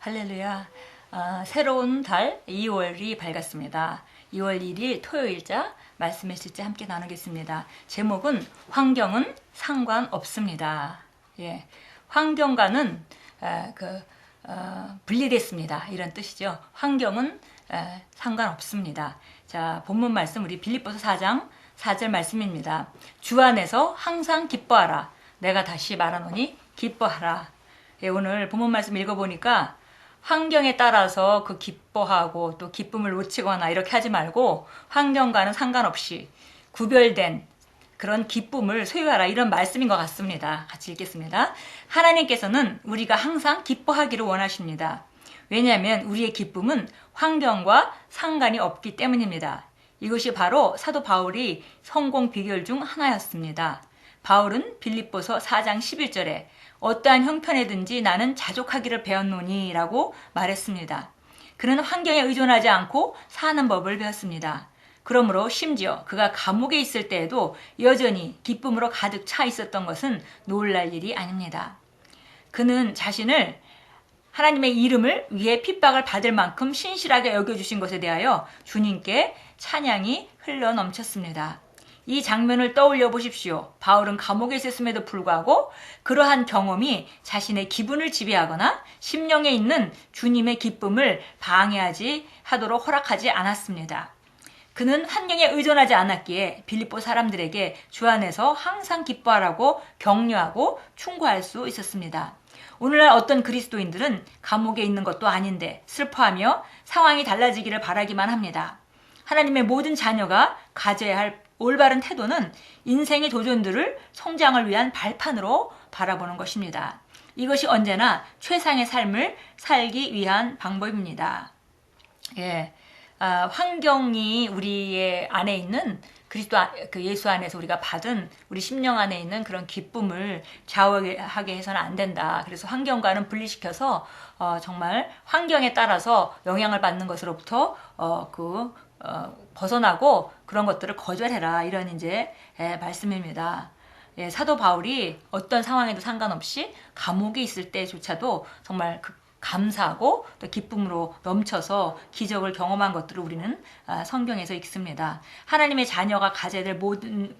할렐루야. 새로운 달 2월이 밝았습니다. 2월 1일 토요일자 말씀의 실제 함께 나누겠습니다. 제목은 환경은 상관없습니다. 예, 환경과는 분리됐습니다. 이런 뜻이죠. 환경은 상관없습니다. 자, 본문 말씀 우리 빌립보서 4장 4절 말씀입니다. 주 안에서 항상 기뻐하라. 내가 다시 말하노니 기뻐하라. 예, 오늘 본문 말씀 읽어보니까 환경에 따라서 그 기뻐하고 또 기쁨을 놓치거나 이렇게 하지 말고 환경과는 상관없이 구별된 그런 기쁨을 소유하라, 이런 말씀인 것 같습니다. 같이 읽겠습니다. 하나님께서는 우리가 항상 기뻐하기를 원하십니다. 왜냐하면 우리의 기쁨은 환경과 상관이 없기 때문입니다. 이것이 바로 사도 바울이 성공 비결 중 하나였습니다. 바울은 빌립보서 4장 11절에 어떠한 형편에든지 나는 자족하기를 배웠노니 라고 말했습니다. 그는 환경에 의존하지 않고 사는 법을 배웠습니다. 그러므로 심지어 그가 감옥에 있을 때에도 여전히 기쁨으로 가득 차 있었던 것은 놀랄 일이 아닙니다. 그는 자신을 하나님의 이름을 위해 핍박을 받을 만큼 신실하게 여겨주신 것에 대하여 주님께 찬양이 흘러넘쳤습니다. 이 장면을 떠올려 보십시오. 바울은 감옥에 있었음에도 불구하고 그러한 경험이 자신의 기분을 지배하거나 심령에 있는 주님의 기쁨을 방해하지 하도록 허락하지 않았습니다. 그는 환경에 의존하지 않았기에 빌립보 사람들에게 주 안에서 항상 기뻐하라고 격려하고 충고할 수 있었습니다. 오늘날 어떤 그리스도인들은 감옥에 있는 것도 아닌데 슬퍼하며 상황이 달라지기를 바라기만 합니다. 하나님의 모든 자녀가 가져야 할 올바른 태도는 인생의 도전들을 성장을 위한 발판으로 바라보는 것입니다. 이것이 언제나 최상의 삶을 살기 위한 방법입니다. 예, 환경이 우리의 안에 있는 예수 안에서 우리가 받은 우리 심령 안에 있는 그런 기쁨을 좌우하게 해서는 안 된다. 그래서 환경과는 분리시켜서 정말 환경에 따라서 영향을 받는 것으로부터 벗어나고 그런 것들을 거절해라, 이런 이제 말씀입니다. 예, 사도 바울이 어떤 상황에도 상관없이 감옥에 있을 때조차도 정말 감사하고 또 기쁨으로 넘쳐서 기적을 경험한 것들을 우리는 성경에서 읽습니다. 하나님의 자녀가 가져야 될 모든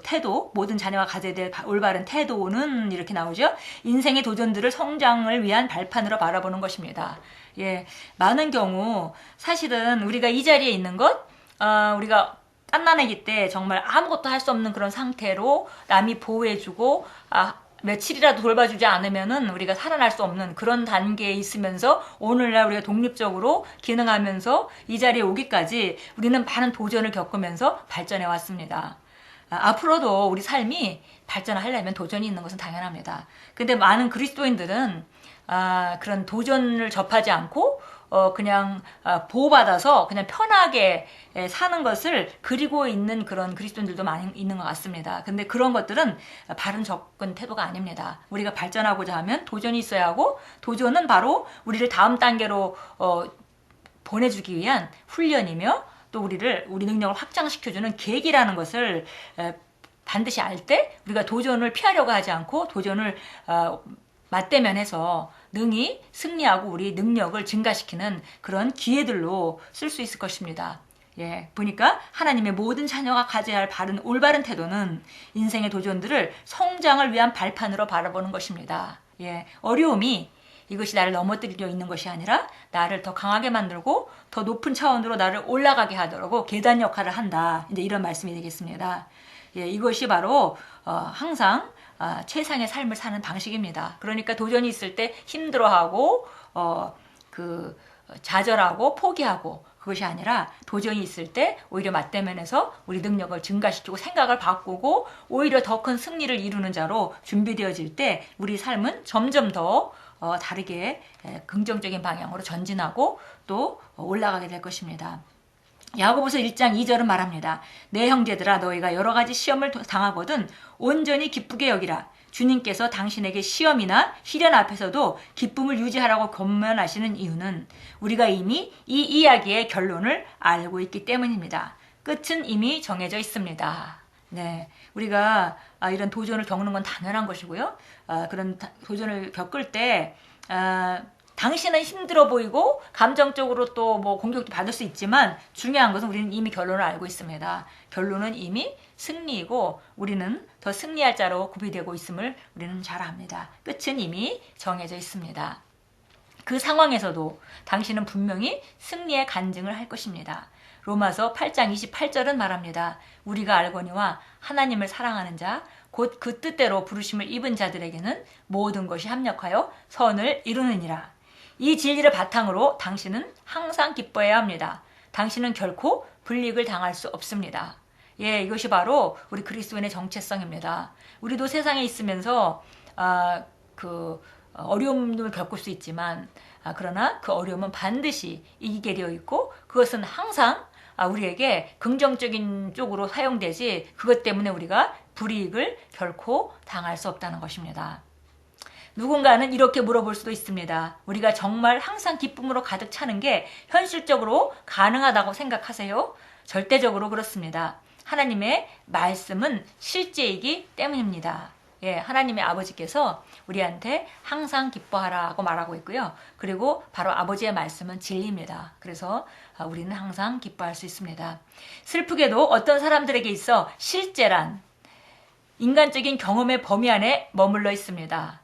태도, 모든 자녀가 가져야 될 올바른 태도는 이렇게 나오죠. 인생의 도전들을 성장을 위한 발판으로 바라보는 것입니다. 예, 많은 경우 사실은 우리가 이 자리에 있는 것, 우리가 갓난아기 때 정말 아무것도 할 수 없는 그런 상태로 남이 보호해주고 며칠이라도 돌봐주지 않으면은 우리가 살아날 수 없는 그런 단계에 있으면서 오늘날 우리가 독립적으로 기능하면서 이 자리에 오기까지 우리는 많은 도전을 겪으면서 발전해 왔습니다. 앞으로도 우리 삶이 발전하려면 도전이 있는 것은 당연합니다. 근데 많은 그리스도인들은 그런 도전을 접하지 않고 그냥 보호받아서 그냥 편하게 사는 것을 그리고 있는 그런 그리스도인들도 많이 있는 것 같습니다. 근데 그런 것들은 바른 접근 태도가 아닙니다. 우리가 발전하고자 하면 도전이 있어야 하고, 도전은 바로 우리를 다음 단계로 보내주기 위한 훈련이며 또 우리 능력을 확장시켜주는 계기라는 것을 반드시 알 때 우리가 도전을 피하려고 하지 않고 도전을 맞대면해서 능히 승리하고 우리 능력을 증가시키는 그런 기회들로 쓸 수 있을 것입니다. 예, 보니까 하나님의 모든 자녀가 가져야 할 올바른 태도는 인생의 도전들을 성장을 위한 발판으로 바라보는 것입니다. 예, 어려움이 이것이 나를 넘어뜨리려 있는 것이 아니라 나를 더 강하게 만들고 더 높은 차원으로 나를 올라가게 하도록 계단 역할을 한다. 이제 이런 말씀이 되겠습니다. 예, 이것이 바로 항상 최상의 삶을 사는 방식입니다. 그러니까 도전이 있을 때 힘들어하고 좌절하고 포기하고, 그것이 아니라 도전이 있을 때 오히려 맞대면해서 우리 능력을 증가시키고 생각을 바꾸고 오히려 더 큰 승리를 이루는 자로 준비되어질 때 우리 삶은 점점 더 다르게 긍정적인 방향으로 전진하고 또 올라가게 될 것입니다. 야고보서 1장 2절은 말합니다. 내 형제들아, 너희가 여러 가지 시험을 당하거든 온전히 기쁘게 여기라. 주님께서 당신에게 시험이나 시련 앞에서도 기쁨을 유지하라고 권면하시는 이유는 우리가 이미 이 이야기의 결론을 알고 있기 때문입니다. 끝은 이미 정해져 있습니다. 네, 우리가 이런 도전을 겪는 건 당연한 것이고요. 그런 도전을 겪을 때 당신은 힘들어 보이고 감정적으로 또 뭐 공격도 받을 수 있지만 중요한 것은 우리는 이미 결론을 알고 있습니다. 결론은 이미 승리이고 우리는 더 승리할 자로 구비되고 있음을 우리는 잘 압니다. 끝은 이미 정해져 있습니다. 그 상황에서도 당신은 분명히 승리의 간증을 할 것입니다. 로마서 8장 28절은 말합니다. 우리가 알거니와 하나님을 사랑하는 자, 곧 그 뜻대로 부르심을 입은 자들에게는 모든 것이 합력하여 선을 이루느니라. 이 진리를 바탕으로 당신은 항상 기뻐해야 합니다. 당신은 결코 불이익을 당할 수 없습니다. 예, 이것이 바로 우리 그리스도인의 정체성입니다. 우리도 세상에 있으면서 어려움을 겪을 수 있지만 그러나 그 어려움은 반드시 이기게 되어 있고 그것은 항상 우리에게 긍정적인 쪽으로 사용되지 그것 때문에 우리가 불이익을 결코 당할 수 없다는 것입니다. 누군가는 이렇게 물어볼 수도 있습니다. 우리가 정말 항상 기쁨으로 가득 차는 게 현실적으로 가능하다고 생각하세요? 절대적으로 그렇습니다. 하나님의 말씀은 실제이기 때문입니다. 예, 하나님의 아버지께서 우리한테 항상 기뻐하라고 말하고 있고요. 그리고 바로 아버지의 말씀은 진리입니다. 그래서 우리는 항상 기뻐할 수 있습니다. 슬프게도 어떤 사람들에게 있어 실제란 인간적인 경험의 범위 안에 머물러 있습니다.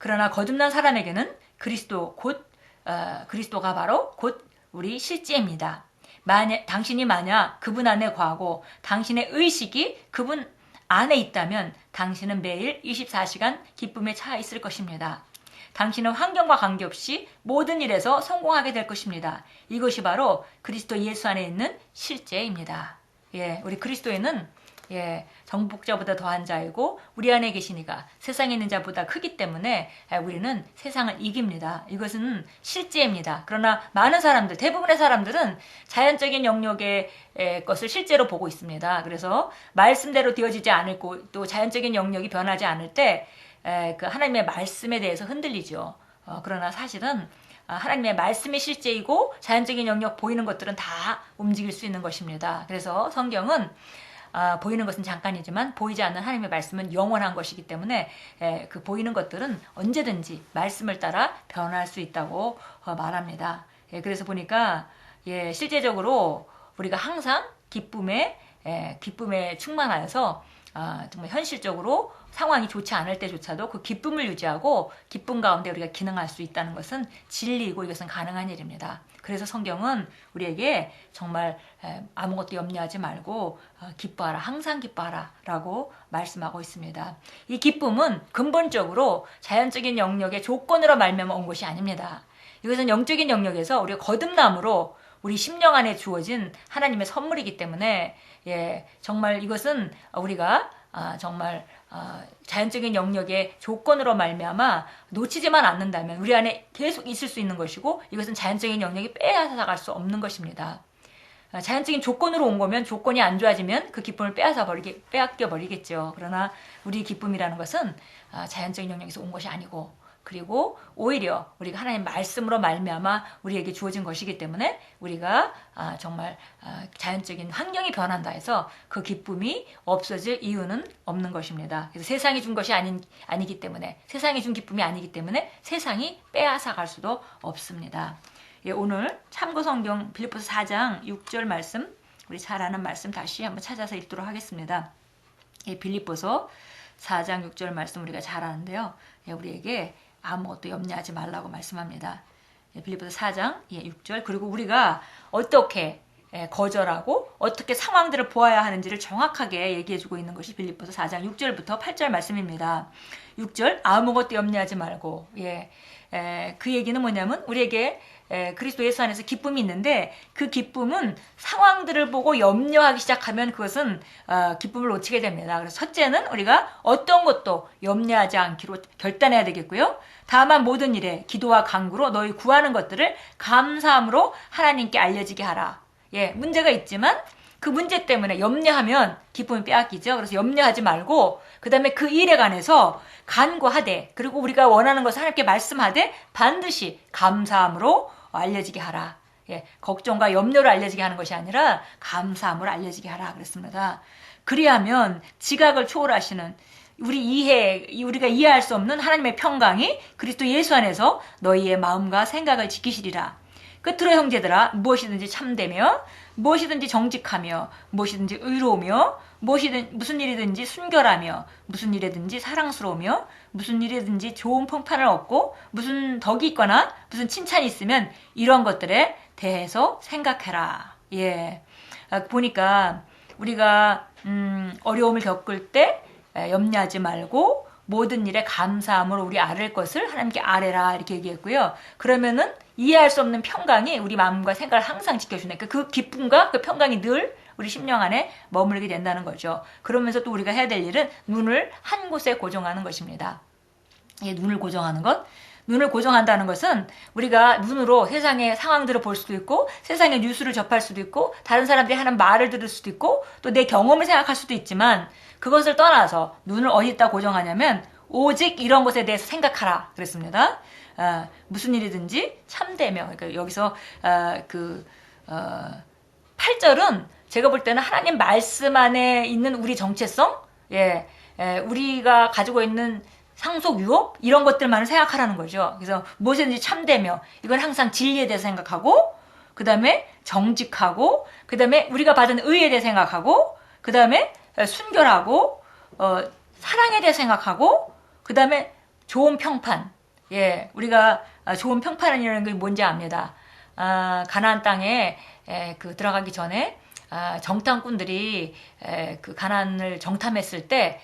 그러나 거듭난 사람에게는 그리스도가 바로 곧 우리 실제입니다. 당신이 만약 그분 안에 거하고 당신의 의식이 그분 안에 있다면 당신은 매일 24시간 기쁨에 차 있을 것입니다. 당신은 환경과 관계없이 모든 일에서 성공하게 될 것입니다. 이것이 바로 그리스도 예수 안에 있는 실제입니다. 예, 우리 그리스도인은 정복자보다 더한 자이고 우리 안에 계시니까 세상에 있는 자보다 크기 때문에 우리는 세상을 이깁니다. 이것은 실제입니다. 그러나 많은 사람들, 대부분의 사람들은 자연적인 영역의 것을 실제로 보고 있습니다. 그래서 말씀대로 되어지지 않고 또 자연적인 영역이 변하지 않을 때 그 하나님의 말씀에 대해서 흔들리죠. 그러나 사실은 하나님의 말씀이 실제이고 자연적인 영역 보이는 것들은 다 움직일 수 있는 것입니다. 그래서 성경은 보이는 것은 잠깐이지만 보이지 않는 하나님의 말씀은 영원한 것이기 때문에 그 보이는 것들은 언제든지 말씀을 따라 변할 수 있다고 말합니다. 그래서 보니까 실제적으로 우리가 항상 기쁨에 충만하여서 정말 현실적으로 상황이 좋지 않을 때조차도 그 기쁨을 유지하고 기쁨 가운데 우리가 기능할 수 있다는 것은 진리이고 이것은 가능한 일입니다. 그래서 성경은 우리에게 정말 아무것도 염려하지 말고 기뻐하라, 항상 기뻐하라 라고 말씀하고 있습니다. 이 기쁨은 근본적으로 자연적인 영역의 조건으로 말미암아 온 것이 아닙니다. 이것은 영적인 영역에서 우리가 거듭남으로 우리 심령 안에 주어진 하나님의 선물이기 때문에 정말 이것은 우리가 정말 자연적인 영역의 조건으로 말미암아 놓치지만 않는다면 우리 안에 계속 있을 수 있는 것이고 이것은 자연적인 영역이 빼앗아갈 수 없는 것입니다. 자연적인 조건으로 온 거면 조건이 안 좋아지면 그 기쁨을 빼앗겨 버리겠죠. 그러나 우리 기쁨이라는 것은 자연적인 영역에서 온 것이 아니고 그리고 오히려 우리가 하나님의 말씀으로 말미암아 우리에게 주어진 것이기 때문에 우리가 정말 자연적인 환경이 변한다 해서 그 기쁨이 없어질 이유는 없는 것입니다. 그래서 세상이 준 것이 아니기 때문에 세상이 준 기쁨이 아니기 때문에 세상이 빼앗아갈 수도 없습니다. 오늘 참고성경 빌립보서 4장 6절 말씀 우리 잘 아는 말씀 다시 한번 찾아서 읽도록 하겠습니다. 빌립보서 4장 6절 말씀 우리가 잘 아는데요. 우리에게 아무것도 염려하지 말라고 말씀합니다. 빌립보서 4장 6절 그리고 우리가 어떻게 거절하고 어떻게 상황들을 보아야 하는지를 정확하게 얘기해주고 있는 것이 빌립보서 4장 6절부터 8절 말씀입니다. 6절 아무것도 염려하지 말고 그 얘기는 뭐냐면 우리에게 그리스도 예수 안에서 기쁨이 있는데 그 기쁨은 상황들을 보고 염려하기 시작하면 그것은 기쁨을 놓치게 됩니다. 그래서 첫째는 우리가 어떤 것도 염려하지 않기로 결단해야 되겠고요. 다만 모든 일에 기도와 간구로 너희 구하는 것들을 감사함으로 하나님께 알려지게 하라. 문제가 있지만 그 문제 때문에 염려하면 기쁨이 빼앗기죠. 그래서 염려하지 말고 그 다음에 그 일에 관해서 간구하되 그리고 우리가 원하는 것을 하나님께 말씀하되 반드시 감사함으로 알려지게 하라. 걱정과 염려를 알려지게 하는 것이 아니라 감사함으로 알려지게 하라 그랬습니다. 그리하면 지각을 초월하시는 우리가 이해할 수 없는 하나님의 평강이 그리스도 예수 안에서 너희의 마음과 생각을 지키시리라. 끝으로 형제들아, 무엇이든지 참되며 무엇이든지 정직하며 무엇이든지 의로우며 무슨 일이든지 순결하며 무슨 일이든지 사랑스러우며 무슨 일이든지 좋은 평판을 얻고 무슨 덕이 있거나 무슨 칭찬이 있으면 이런 것들에 대해서 생각해라. 예, 보니까 우리가 어려움을 겪을 때 염려하지 말고 모든 일에 감사함으로 우리 아랠 것을 하나님께 아뢰라 이렇게 얘기했고요. 그러면은 이해할 수 없는 평강이 우리 마음과 생각을 항상 지켜주네. 그 기쁨과 그 평강이 늘 우리 심령 안에 머물게 된다는 거죠. 그러면서 또 우리가 해야 될 일은 눈을 한 곳에 고정하는 것입니다. 예, 눈을 고정하는 것. 눈을 고정한다는 것은 우리가 눈으로 세상의 상황들을 볼 수도 있고 세상의 뉴스를 접할 수도 있고 다른 사람들이 하는 말을 들을 수도 있고 또 내 경험을 생각할 수도 있지만 그것을 떠나서 눈을 어디다 고정하냐면 오직 이런 것에 대해서 생각하라 그랬습니다. 무슨 일이든지 참되며, 그러니까 여기서 8절은 제가 볼 때는 하나님 말씀 안에 있는 우리 정체성, 우리가 가지고 있는 상속 유업 이런 것들만을 생각하라는 거죠. 그래서 무엇이든지 참되며, 이건 항상 진리에 대해서 생각하고, 그 다음에 정직하고, 그 다음에 우리가 받은 의에 대해 생각하고, 그 다음에 순결하고, 사랑에 대해 생각하고, 그 다음에 좋은 평판. 예, 우리가 좋은 평판이라는 게 뭔지 압니다. 가나안 땅에 들어가기 전에 정탐꾼들이 그 가나안을 정탐했을 때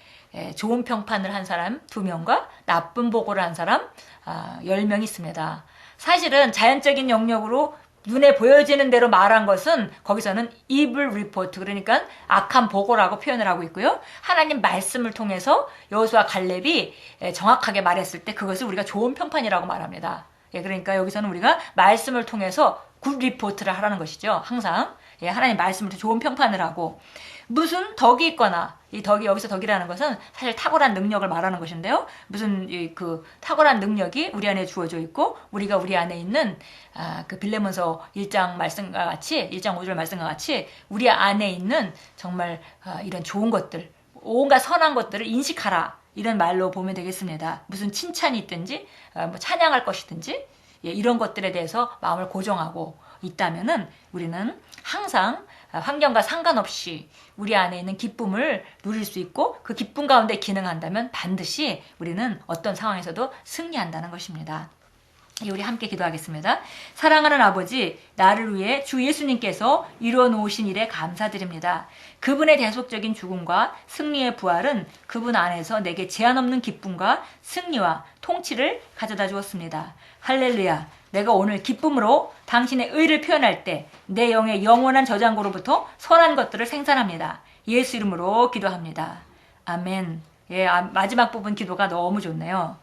좋은 평판을 한 사람 2명과 나쁜 보고를 한 사람 10명이 있습니다. 사실은 자연적인 영역으로 눈에 보여지는 대로 말한 것은 거기서는 evil report, 그러니까 악한 보고라고 표현을 하고 있고요. 하나님 말씀을 통해서 여호수아 갈렙이 정확하게 말했을 때 그것을 우리가 좋은 평판이라고 말합니다. 그러니까 여기서는 우리가 말씀을 통해서 굿 리포트를 하라는 것이죠. 항상 하나님 말씀을 통해 좋은 평판을 하고, 무슨 덕이 있거나, 이 덕이, 여기서 덕이라는 것은 사실 탁월한 능력을 말하는 것인데요. 무슨 그 탁월한 능력이 우리 안에 주어져 있고 우리가 우리 안에 있는 그 빌레몬서 1장 말씀과 같이, 1장 5절 말씀과 같이 우리 안에 있는 정말 이런 좋은 것들, 온갖 선한 것들을 인식하라, 이런 말로 보면 되겠습니다. 무슨 칭찬이 있든지 뭐 찬양할 것이든지 이런 것들에 대해서 마음을 고정하고 있다면은 우리는 항상 환경과 상관없이 우리 안에 있는 기쁨을 누릴 수 있고 그 기쁨 가운데 기능한다면 반드시 우리는 어떤 상황에서도 승리한다는 것입니다. 우리 함께 기도하겠습니다. 사랑하는 아버지, 나를 위해 주 예수님께서 이루어 놓으신 일에 감사드립니다. 그분의 대속적인 죽음과 승리의 부활은 그분 안에서 내게 제한 없는 기쁨과 승리와 통치를 가져다 주었습니다. 할렐루야. 내가 오늘 기쁨으로 당신의 의를 표현할 때 내 영의 영원한 저장고로부터 선한 것들을 생산합니다. 예수 이름으로 기도합니다. 아멘. 마지막 부분 기도가 너무 좋네요.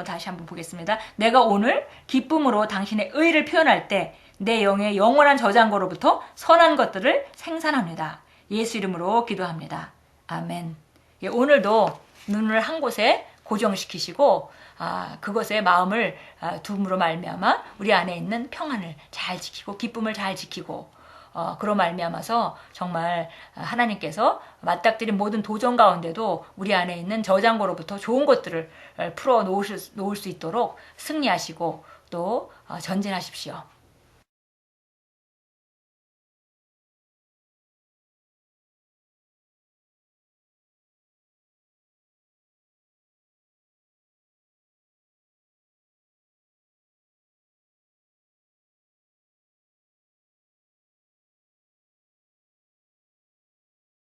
다시 한번 보겠습니다. 내가 오늘 기쁨으로 당신의 의를 표현할 때 내 영의 영원한 저장고로부터 선한 것들을 생산합니다. 예수 이름으로 기도합니다. 아멘. 오늘도 눈을 한 곳에 고정시키시고 그것에 마음을 둠으로 말미암아 우리 안에 있는 평안을 잘 지키고 기쁨을 잘 지키고 그로 말미암아서 정말 하나님께서 맞닥뜨린 모든 도전 가운데도 우리 안에 있는 저장고로부터 좋은 것들을 풀어 놓을 수 있도록 승리하시고 또 전진하십시오.